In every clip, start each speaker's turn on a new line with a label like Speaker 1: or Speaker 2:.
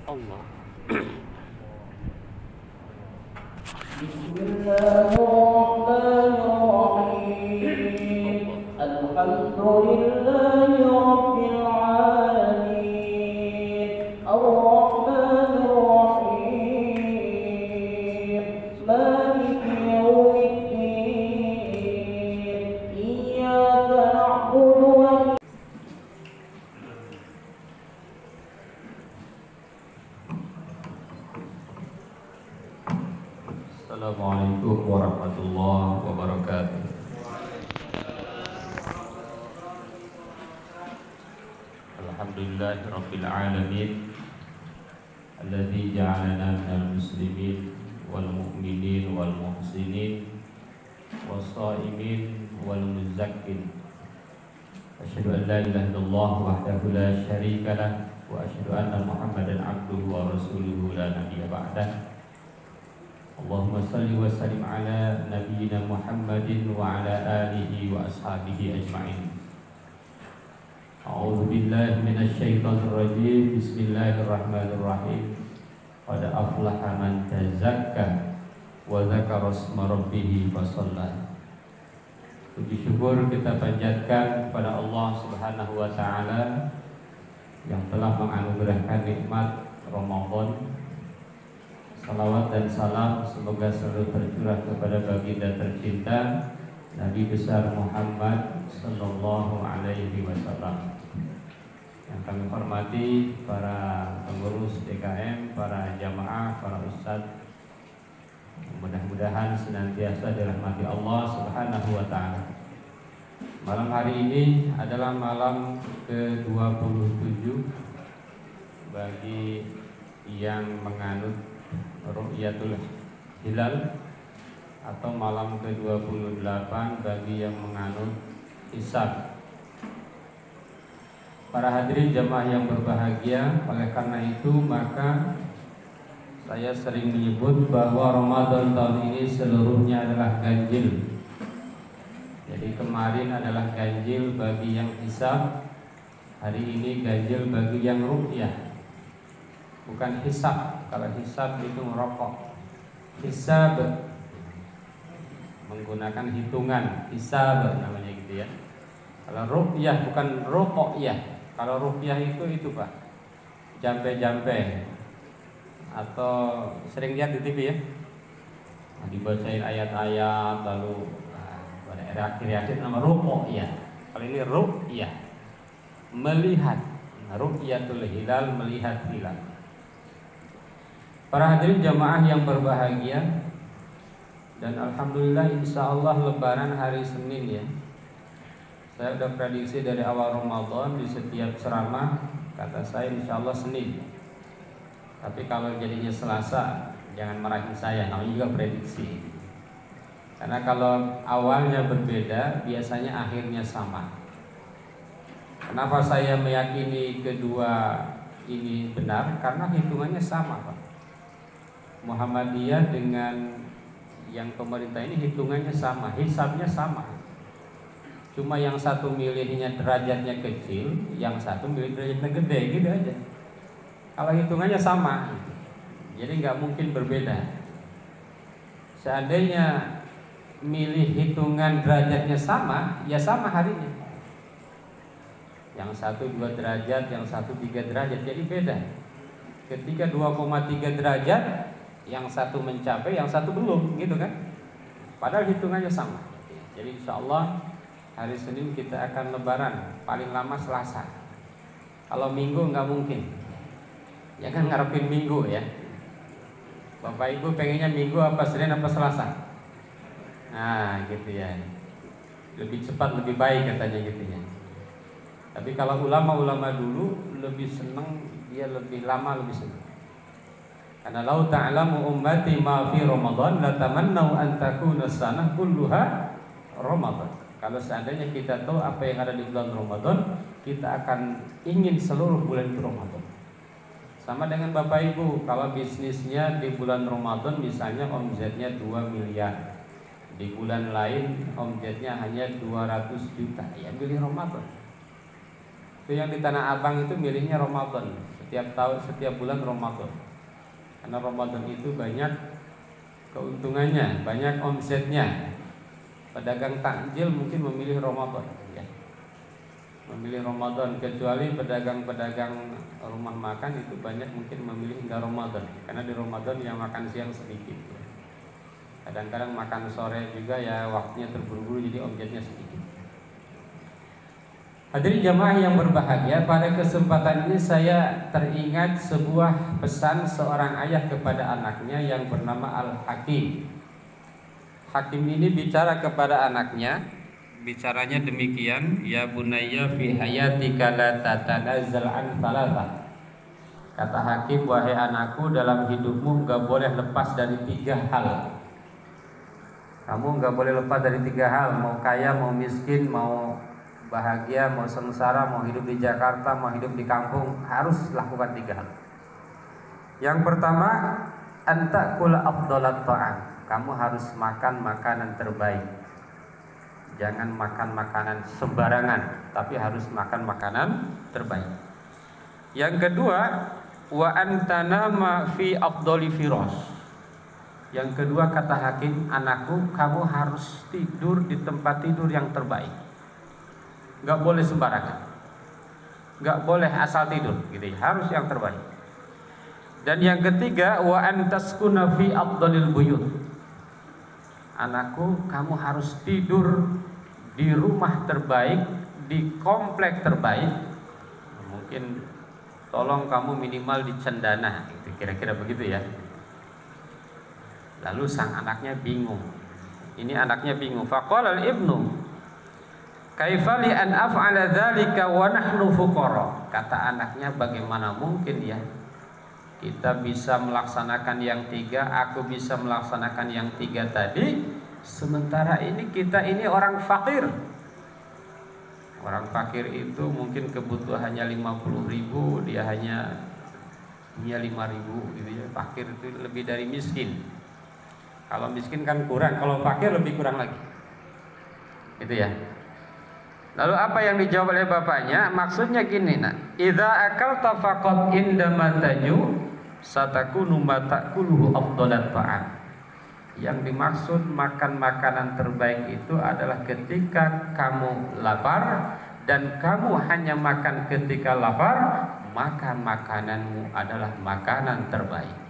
Speaker 1: Allah.
Speaker 2: Bismillahirrahmanirrahim. Alhamdulillahi rabbil alamin. Ar-Rahmanir Rahim. Maliki yaumiddin. Iyyaka na'budu wa
Speaker 3: Assalamualaikum warahmatullahi wabarakatuh. Alhamdulillahirabbil alamin alladzi ja'alana minal muslimin wal mu'minin wal muhsinin was-shaimin wal muzakkin. Asyhadu an la ilaha illallah wahdahu la syarika lah wa asyhadu anna Muhammadan abduhu wa rasuluhu la nabiyya ba'dah. Allahumma salli wa sallim ala nabiyyina Muhammadin wa ala alihi wa ashabihi ajma'in. A'udzu billahi minasy syaithanir rajim. Bismillahirrahmanirrahim. Qad aflaha man tazakka wa dzakara isma rabbih fa shalla. Puji syukur kita panjatkan kepada Allah Subhanahu wa taala yang telah menganugerahkan nikmat Ramadan. Salawat dan salam semoga selalu tercurah kepada baginda tercinta Nabi besar Muhammad sallallahu alaihi wasallam. Yang kami hormati para pengurus DKM, para jamaah, para ustadz, mudah-mudahan senantiasa dirahmati Allah Subhanahu wa taala. Malam hari ini adalah malam ke-27 bagi yang menganut Ru'yatul Hilal atau malam ke-28 bagi yang menganut Hisab. Para hadirin jamaah yang berbahagia, oleh karena itu maka saya sering menyebut bahwa Ramadan tahun ini seluruhnya adalah ganjil. Jadi kemarin adalah ganjil bagi yang hisab, hari ini ganjil bagi yang ru'yah. Bukan hisab. Kalau hisab itu merokok. Hisab menggunakan hitungan. Hisab namanya gitu ya. Kalau ru'yah bukan ruqyah. Kalau ru'yah itu Pak, jampe-jampe. Atau sering lihat di TV ya, dibacain ayat-ayat lalu pada era akhir-akhir nama ruqyah. Kalau ini ru'yah, melihat. Ru'yatul hilal, melihat hilal. Para hadirin jamaah yang berbahagia, dan alhamdulillah insya Allah lebaran hari Senin ya. Saya sudah prediksi dari awal Ramadan di setiap ceramah kata saya insya Allah Senin. Tapi kalau jadinya Selasa jangan marahin saya, namanya juga prediksi. Karena kalau awalnya berbeda biasanya akhirnya sama. Kenapa saya meyakini kedua ini benar? Karena hitungannya sama Pak. Muhammadiyah dengan yang pemerintah ini hitungannya sama, hisabnya sama. Cuma yang satu milihnya derajatnya kecil, yang satu milih derajatnya gede, gitu aja. Kalau hitungannya sama, jadi nggak mungkin berbeda. Seandainya milih hitungan derajatnya sama, ya sama harinya. Yang satu 2 derajat, yang satu 3 derajat, jadi beda. Ketika 2,3 derajat, yang satu mencapai, yang satu belum, gitu kan? Padahal hitungannya sama. Jadi insya Allah hari Senin kita akan lebaran, paling lama Selasa. Kalau Minggu nggak mungkin. Ya kan ngarepin Minggu ya. Bapak Ibu pengennya Minggu apa Senin apa Selasa? Nah gitu ya. Lebih cepat lebih baik katanya gitu ya. Tapi kalau ulama-ulama dulu lebih seneng, dia lebih lama lebih seneng. Karena lau ta'lamu ummati ma fi Ramadan la tamannau an takuna sanah kulluha Ramadan. Kalau seandainya kita tahu apa yang ada di bulan Ramadan, kita akan ingin seluruh bulan itu Ramadan. Sama dengan Bapak Ibu, kalau bisnisnya di bulan Ramadan misalnya omsetnya 2 miliar. Di bulan lain omsetnya hanya 200 juta. Ya milih Ramadan. Itu yang di Tanah Abang itu milihnya Ramadan. Setiap tahun, setiap bulan Ramadan. Karena Ramadan itu banyak keuntungannya, banyak omsetnya. Pedagang takjil mungkin memilih Ramadan, ya. Memilih Ramadan, kecuali pedagang-pedagang rumah makan itu banyak mungkin memilih hingga Ramadan. Karena di Ramadan yang makan siang sedikit, ya. Kadang-kadang makan sore juga ya, waktunya terburu-buru jadi omsetnya sedikit. Hadirin jamaah yang berbahagia, pada kesempatan ini saya teringat sebuah pesan seorang ayah kepada anaknya yang bernama Al-Hakim. Hakim ini bicara kepada anaknya, bicaranya demikian, ya bunayya fi hayatika la tatanazzal an thalatha. Kata Hakim, wahai anakku, dalam hidupmu enggak boleh lepas dari 3 hal. Kamu enggak boleh lepas dari 3 hal, mau kaya, mau miskin, mau bahagia, mau sengsara, mau hidup di Jakarta, mau hidup di kampung, harus lakukan 3 hal. Yang pertama, antakula afdalat ta'am. Kamu harus makan makanan terbaik. Jangan makan makanan sembarangan, tapi harus makan makanan terbaik. Yang kedua, wa antanama fi afdali firas. Yang kedua, kata Hakim, anakku, kamu harus tidur di tempat tidur yang terbaik. Gak boleh sembarangan, gak boleh asal tidur, gitu ya. Harus yang terbaik. Dan yang ketiga, wa antaskuna fi afdalil buyut. Anakku, kamu harus tidur di rumah terbaik, di komplek terbaik. Mungkin tolong kamu minimal di Cendana, gitu, kira-kira begitu ya. Lalu sang anaknya bingung. Ini anaknya bingung. Faqala al-ibnu, kaifa li an af'ala dzalika wa nahnu fuqara. Kata anaknya, bagaimana mungkin ya kita bisa melaksanakan yang 3, aku bisa melaksanakan yang 3 tadi, sementara ini kita ini orang fakir. Orang fakir itu mungkin kebutuhannya 50.000, dia hanya punya 5.000 gitu ya. Fakir itu lebih dari miskin. Kalau miskin kan kurang, kalau fakir lebih kurang lagi. Gitu ya. Lalu apa yang dijawab oleh bapaknya? Maksudnya gini, nak, idza akalta faqad indama taju satakunu matakuluhu afdalat ta'am. Yang dimaksud makan makanan terbaik itu adalah ketika kamu lapar, dan kamu hanya makan ketika lapar, maka makananmu adalah makanan terbaik.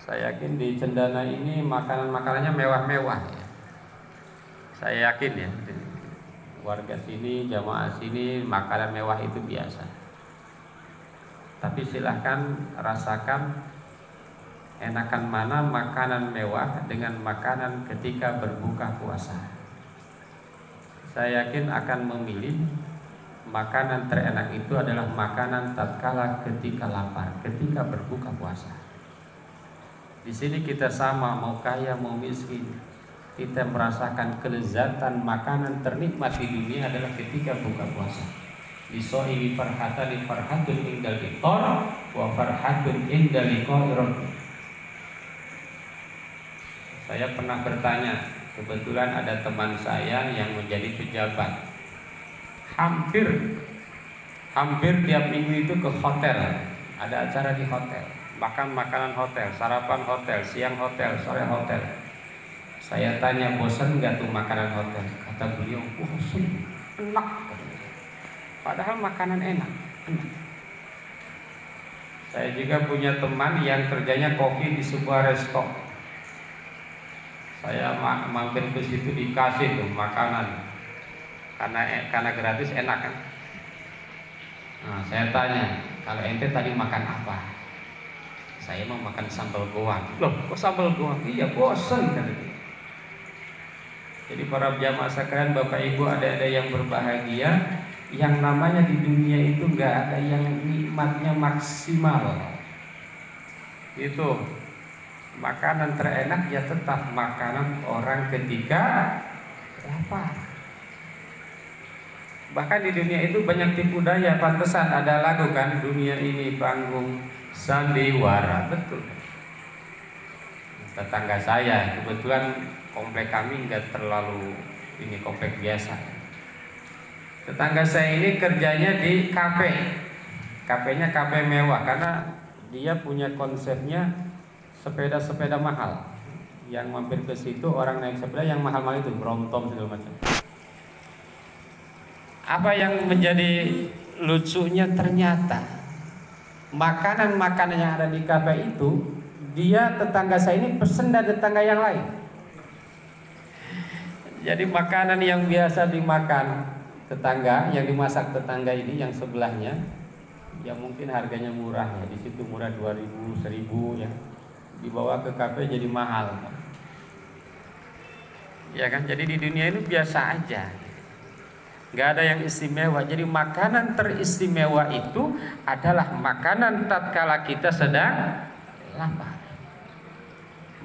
Speaker 3: Saya yakin di Cendana ini makanan-makanannya mewah-mewah ya. Saya yakin ya, warga sini, jamaah sini, makanan mewah itu biasa. Tapi silahkan rasakan enakan mana makanan mewah dengan makanan ketika berbuka puasa. Saya yakin akan memilih makanan terenak itu adalah makanan tatkala ketika lapar, ketika berbuka puasa. Di sini kita sama, mau kaya mau miskin, kita merasakan kelezatan makanan ternikmat di dunia adalah ketika buka puasa. Lisoimi farhatani farhatun indal iftar wa farhatun indal liqa'i rabbih. Saya pernah bertanya, kebetulan ada teman saya yang menjadi pejabat. Hampir tiap minggu itu ke hotel, ada acara di hotel, makan makanan hotel, sarapan hotel, siang hotel, sore hotel. Saya tanya, bosan nggak tuh makanan hotel? Kata beliau, bosan, enak. Padahal makanan enak. Saya juga punya teman yang kerjanya koki di sebuah resto. Saya mampir ke situ, dikasih tuh makanan, karena gratis, enak kan. Nah, saya tanya, kalau ente tadi makan apa? Saya mau makan sambal goang. Loh, kok sambal goang? Iya, bosan kan. Jadi para jamaah sekalian, Bapak Ibu, ada yang berbahagia, yang namanya di dunia itu nggak ada yang nikmatnya maksimal. Itu makanan terenak ya tetap makanan orang ketika lapar. Bahkan di dunia itu banyak tipu daya. Pantesan ada lagu kan, dunia ini panggung sandiwara. Betul. Tetangga saya kebetulan komplek kami nggak terlalu ini komplek biasa. Tetangga saya ini kerjanya di kafe. Kafenya kafe mewah karena dia punya konsepnya sepeda-sepeda mahal. Yang mampir ke situ orang naik sepeda yang mahal-mahal itu, Brompton segala macam. Apa yang menjadi lucunya ternyata makanan-makanan yang ada di kafe itu dia tetangga saya ini pesen dari tetangga yang lain. Jadi makanan yang biasa dimakan tetangga, yang dimasak tetangga ini yang sebelahnya, ya mungkin harganya murah ya, di situ murah 2.000, 1.000 ya, dibawa ke kafe jadi mahal, ya kan? Jadi di dunia ini biasa aja, nggak ada yang istimewa. Jadi makanan teristimewa itu adalah makanan tatkala kita sedang lapar.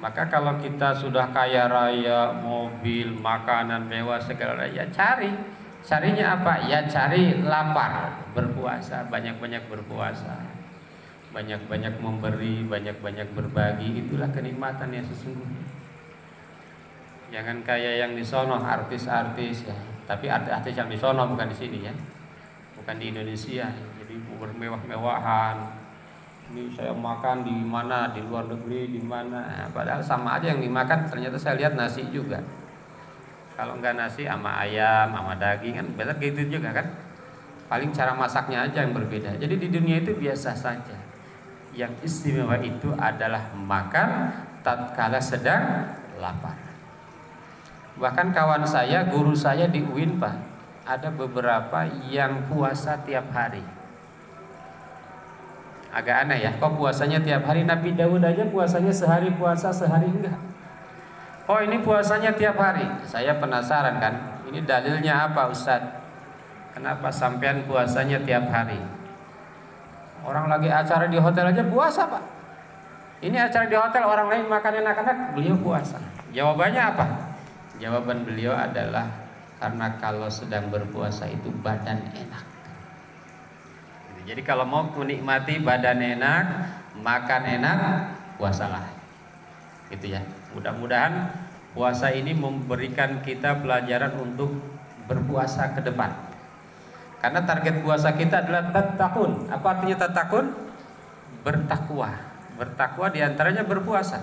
Speaker 3: Maka kalau kita sudah kaya raya, mobil, makanan mewah segala ya carinya apa? Ya cari lapar, berpuasa, banyak-banyak berpuasa, banyak-banyak memberi, banyak-banyak berbagi. Itulah kenikmatan yang sesungguhnya. Jangan kayak yang di sono artis-artis ya, tapi artis-artis yang di sono bukan di sini ya, bukan di Indonesia. Jadi bermewah-mewahan. Ini saya makan di mana, di luar negeri di mana, padahal sama aja yang dimakan. Ternyata saya lihat nasi juga. Kalau enggak nasi sama ayam, sama daging kan benar gitu juga kan. Paling cara masaknya aja yang berbeda. Jadi di dunia itu biasa saja. Yang istimewa itu adalah makan tatkala sedang lapar. Bahkan kawan saya, guru saya di UIN Pak, ada beberapa yang puasa tiap hari. Agak aneh ya, kok puasanya tiap hari? Nabi Daud aja puasanya sehari puasa, sehari enggak. Oh ini puasanya tiap hari. Saya penasaran kan, ini dalilnya apa Ustadz? Kenapa sampean puasanya tiap hari? Orang lagi acara di hotel aja puasa Pak. Ini acara di hotel, orang lain makan enak-enak, beliau puasa. Jawabannya apa? Jawaban beliau adalah karena kalau sedang berpuasa itu badan enak. Jadi kalau mau menikmati badan enak, makan enak, puasalah. Gitu ya. Mudah-mudahan puasa ini memberikan kita pelajaran untuk berpuasa ke depan. Karena target puasa kita adalah tatakun. Apa artinya tatakun? Bertakwa. Bertakwa diantaranya berpuasa.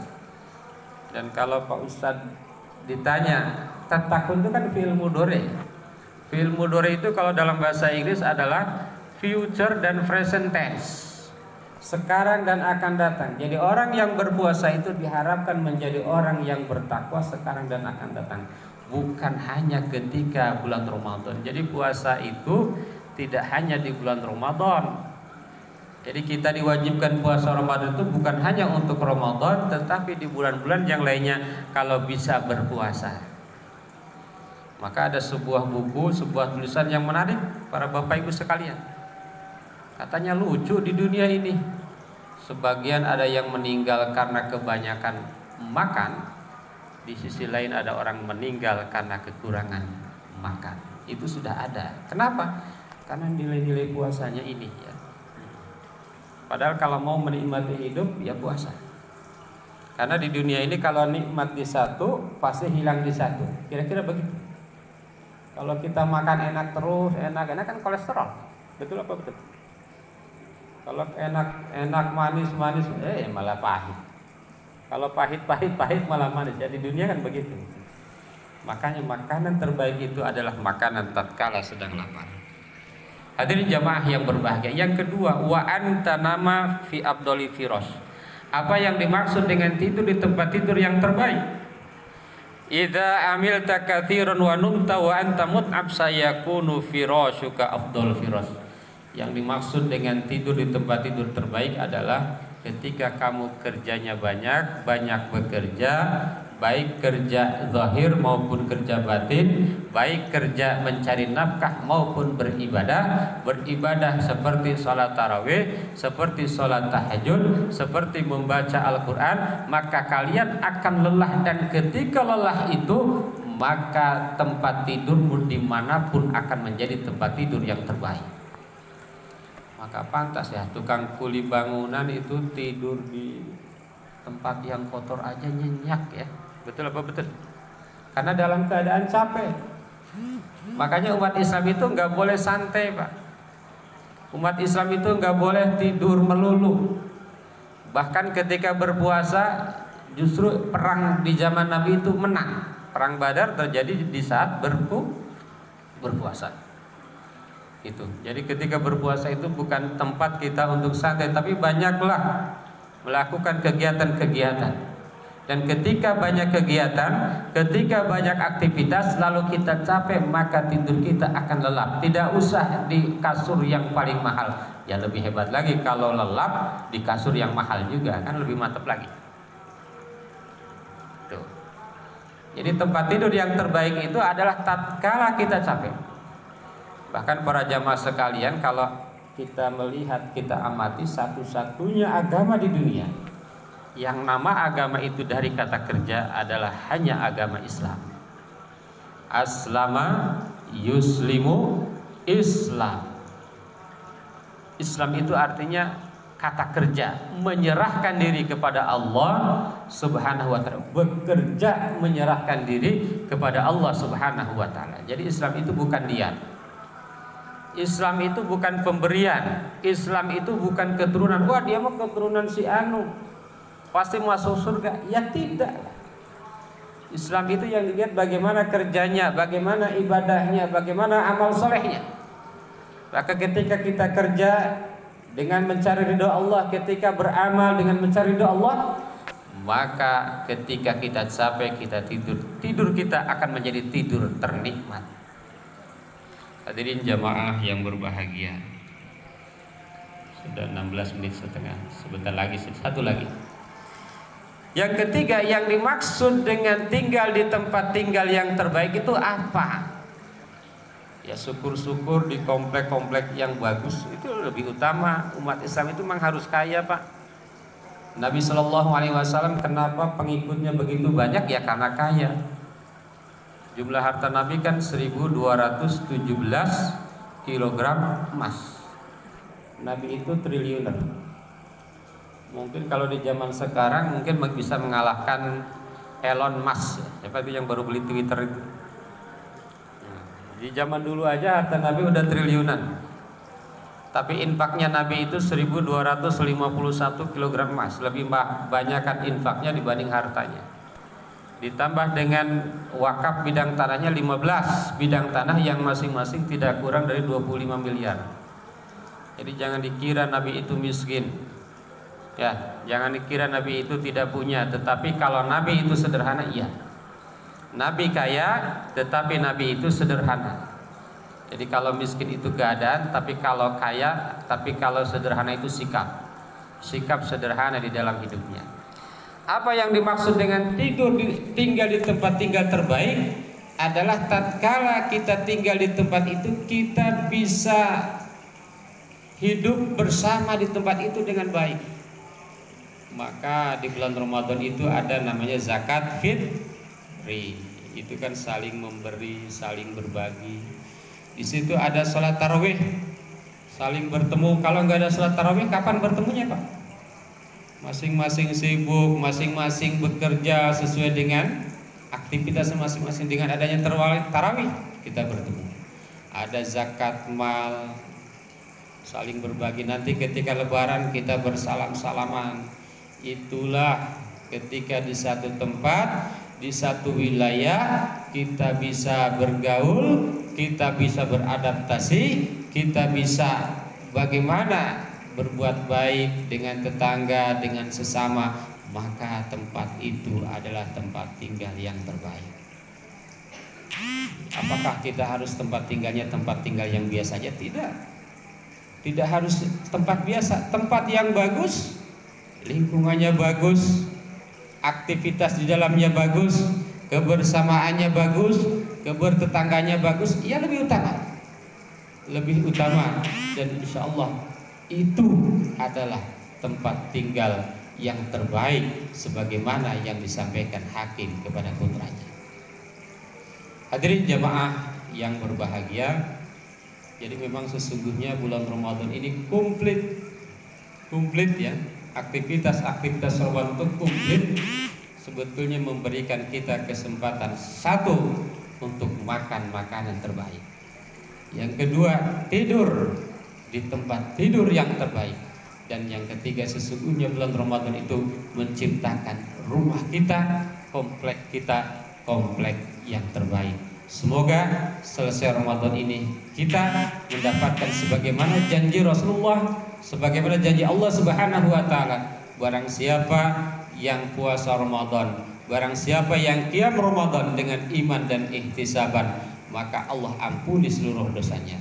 Speaker 3: Dan kalau Pak Ustadz ditanya, tatakun itu kan fi'il mudhari. Fi'il mudhari itu kalau dalam bahasa Inggris adalah future dan present tense, sekarang dan akan datang. Jadi orang yang berpuasa itu diharapkan menjadi orang yang bertakwa sekarang dan akan datang, bukan hanya ketika bulan Ramadan. Jadi puasa itu tidak hanya di bulan Ramadan. Jadi kita diwajibkan puasa Ramadan itu bukan hanya untuk Ramadan, tetapi di bulan-bulan yang lainnya kalau bisa berpuasa. Maka ada sebuah buku, sebuah tulisan yang menarik para Bapak Ibu sekalian. Katanya lucu di dunia ini. Sebagian ada yang meninggal karena kebanyakan makan. Di sisi lain ada orang meninggal karena kekurangan makan. Itu sudah ada. Kenapa? Karena nilai-nilai puasanya ini ya. Padahal kalau mau menikmati hidup ya puasa. Karena di dunia ini kalau nikmat di satu pasti hilang di satu. Kira-kira begitu. Kalau kita makan enak terus, enak kan kolesterol. Betul apa betul? Kalau enak manis malah pahit. Kalau pahit malah manis. Jadi dunia kan begitu. Makanya makanan terbaik itu adalah makanan tatkala sedang lapar. Hadirin jamaah yang berbahagia. Yang kedua, wa anta nama fi abdoli firos. Apa yang dimaksud dengan tidur di tempat tidur yang terbaik? Idza amilta katsiran wa numta wa anta mut'ab sayakunu firashuka afdal firas. Yang dimaksud dengan tidur di tempat tidur terbaik adalah ketika kamu kerjanya banyak bekerja, baik kerja zahir maupun kerja batin, baik kerja mencari nafkah maupun beribadah seperti sholat tarawih, seperti sholat tahajud, seperti membaca Al-Quran, maka kalian akan lelah, dan ketika lelah itu maka tempat tidurmu dimanapun akan menjadi tempat tidur yang terbaik. Maka pantas ya tukang kuli bangunan itu tidur di tempat yang kotor aja nyenyak ya. Betul apa betul? Karena dalam keadaan capek. Makanya umat Islam itu nggak boleh santai, Pak. Umat Islam itu nggak boleh tidur melulu. Bahkan ketika berpuasa, justru perang di zaman Nabi itu menang. Perang Badar terjadi di saat berpuasa. Itu. Jadi ketika berpuasa itu bukan tempat kita untuk santai, tapi banyaklah melakukan kegiatan-kegiatan. Dan ketika banyak kegiatan, ketika banyak aktivitas, lalu kita capek, maka tidur kita akan lelap. Tidak usah di kasur yang paling mahal. Ya lebih hebat lagi kalau lelap di kasur yang mahal juga, kan lebih mantap lagi. Tuh. Jadi tempat tidur yang terbaik itu adalah tatkala kita capek. Bahkan para jamaah sekalian, kalau kita melihat, kita amati, satu-satunya agama di dunia yang nama agama itu dari kata kerja adalah hanya agama Islam. Aslama yuslimu Islam. Islam itu artinya kata kerja, menyerahkan diri kepada Allah Subhanahu wa taala, bekerja menyerahkan diri kepada Allah Subhanahu wa taala. Jadi Islam itu bukan diam. Islam itu bukan pemberian. Islam itu bukan keturunan. Wah, dia mau keturunan si anu, pasti masuk surga. Ya tidak. Islam itu yang dilihat bagaimana kerjanya, bagaimana ibadahnya, bagaimana amal solehnya. Maka ketika kita kerja dengan mencari ridho Allah, ketika beramal dengan mencari ridho Allah, maka ketika kita capek, kita tidur kita akan menjadi tidur ternikmat. Hadirin jamaah yang berbahagia, sudah 16 menit setengah, sebentar lagi, satu lagi. Yang ketiga, yang dimaksud dengan tinggal di tempat tinggal yang terbaik itu apa? Ya syukur-syukur di komplek-komplek yang bagus, itu lebih utama. Umat Islam itu memang harus kaya, Pak. Nabi SAW kenapa pengikutnya begitu banyak? Ya karena kaya. Jumlah harta Nabi kan 1217 kg emas. Nabi itu triliuner. Mungkin kalau di zaman sekarang mungkin bisa mengalahkan Elon Musk, siapa itu yang baru beli Twitter itu. Di zaman dulu aja harta Nabi udah triliunan. Tapi infaknya Nabi itu 1251 kg emas, lebih banyakkan infaknya dibanding hartanya. Ditambah dengan wakaf bidang tanahnya 15 bidang tanah yang masing-masing tidak kurang dari 25 miliar. Jadi jangan dikira Nabi itu miskin. Ya, jangan dikira Nabi itu tidak punya, tetapi kalau Nabi itu sederhana, iya. Nabi kaya, tetapi Nabi itu sederhana. Jadi kalau miskin itu keadaan, tapi kalau kaya, tapi kalau sederhana itu sikap. Sikap sederhana di dalam hidupnya. Apa yang dimaksud dengan tinggal di tempat tinggal terbaik adalah tatkala kita tinggal di tempat itu, kita bisa hidup bersama di tempat itu dengan baik. Maka di bulan Ramadan itu ada namanya zakat fitri. Itu kan saling memberi, saling berbagi. Di situ ada sholat tarawih, saling bertemu. Kalau nggak ada sholat tarawih, kapan bertemunya, Pak? Masing-masing sibuk, masing-masing bekerja sesuai dengan aktivitas masing-masing. Dengan adanya tarawih, kita bertemu. Ada zakat mal, saling berbagi. Nanti ketika lebaran kita bersalam-salaman. Itulah ketika di satu tempat, di satu wilayah, kita bisa bergaul, kita bisa beradaptasi, kita bisa bagaimana berbuat baik dengan tetangga, dengan sesama. Maka tempat itu adalah tempat tinggal yang terbaik. Apakah kita harus tempat tinggalnya tempat tinggal yang biasa saja? Tidak. Tidak harus tempat biasa. Tempat yang bagus, lingkungannya bagus, aktivitas di dalamnya bagus, kebersamaannya bagus, kebertetangganya bagus, ya lebih utama. Lebih utama. Dan insya Allah itu adalah tempat tinggal yang terbaik sebagaimana yang disampaikan hakim kepada putranya. Hadirin jamaah yang berbahagia, jadi memang sesungguhnya bulan Ramadan ini komplit ya. Aktivitas-aktivitas Ramadan itu komplit, sebetulnya memberikan kita kesempatan satu untuk makan makanan terbaik. Yang kedua, tidur di tempat tidur yang terbaik. Dan yang ketiga, sesungguhnya bulan Ramadan itu menciptakan rumah kita, komplek kita, komplek yang terbaik. Semoga selesai Ramadan ini kita mendapatkan sebagaimana janji Rasulullah, sebagaimana janji Allah Subhanahu wa taala. Barang siapa yang puasa Ramadan, barang siapa yang qiyam Ramadan dengan iman dan ihtisaban, maka Allah ampuni seluruh dosanya.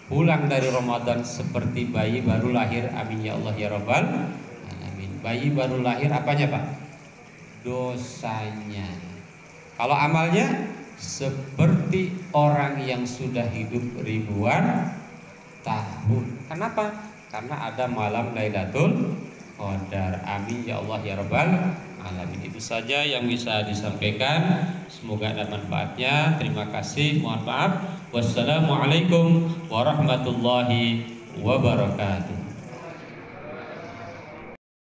Speaker 3: Pulang dari Ramadan seperti bayi baru lahir. Amin ya Allah ya Rabbal alamin. Bayi baru lahir apanya Pak? Dosanya. Kalau amalnya seperti orang yang sudah hidup ribuan tahun. Kenapa? Karena ada malam Lailatul Qadar. Amin ya Allah ya Rabbal alamin. Itu saja yang bisa disampaikan. Semoga ada manfaatnya. Terima kasih. Mohon maaf. Wassalamualaikum warahmatullahi wabarakatuh.